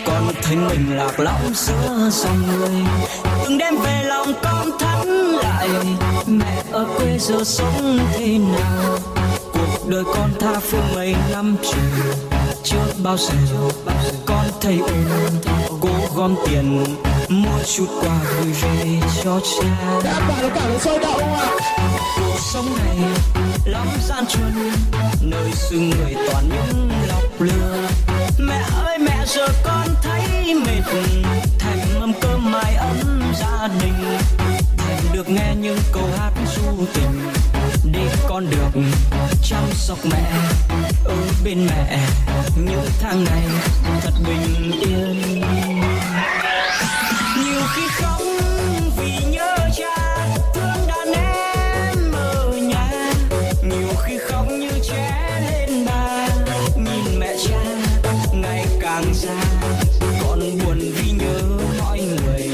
con thấy mình lạc lõng giữa dòng người. Từng đêm về lòng con thẫn lại, mẹ ở quê giờ sống thế nào? Cuộc đời con tha phương mấy năm trời, chưa bao giờ con thấy ổn. Cố gom tiền mua chút quà gửi về cho cha. Các bạn có cảm thấy sôi động không ạ? Cuộc sống này lắm gian truân, nơi xứ người toàn những lọc lừa. Mẹ ơi mẹ giờ con thấy mệt, thèm mâm cơm mái ấm gia đình, thèm được nghe những câu hát ru tình, để con được chăm sóc mẹ ở bên mẹ những tháng ngày thật bình yên. Nhiều khi khóc vì nhớ cha, thương đàn em ở nhà. Nhiều khi khóc như trẻ lên bà, nhìn mẹ cha ngày càng già. Con buồn vì nhớ mọi người,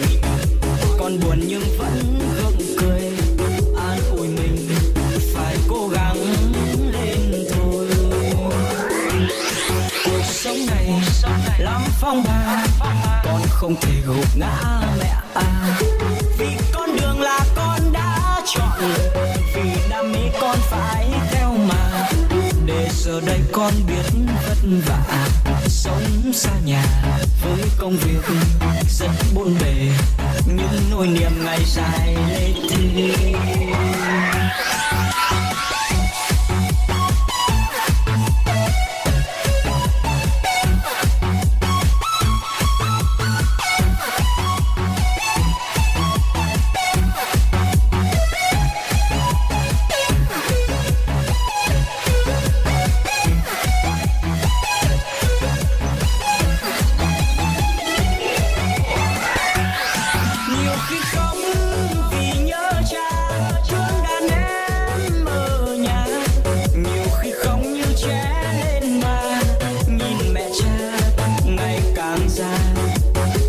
con buồn nhưng vẫn gượng cười, an ủi mình phải cố gắng lên thôi. Cuộc sống này lắm phong ba, con không thể gục ngã mẹ à. Vì con đường là con đã chọn, vì đam mê con phải theo mà. Để giờ đây con biết vất vả, sống xa nhà với công việc rất bộn bề, những nỗi niềm ngày dài lê thê.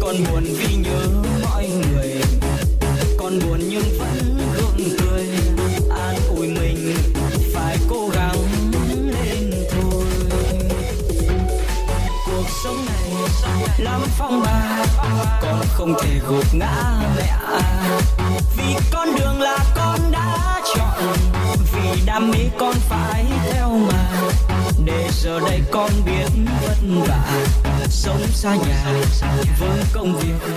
Con buồn vì nhớ mọi người, con buồn nhưng vẫn gượng cười, an ủi mình phải cố gắng lên thôi. Cuộc sống này lắm phong ba, con không thể gục ngã mẹ à. Vì con đường là con đã chọn, vì đam mê con phải theo mà. Để giờ đây con biết vất vả, sống xa nhà với công việc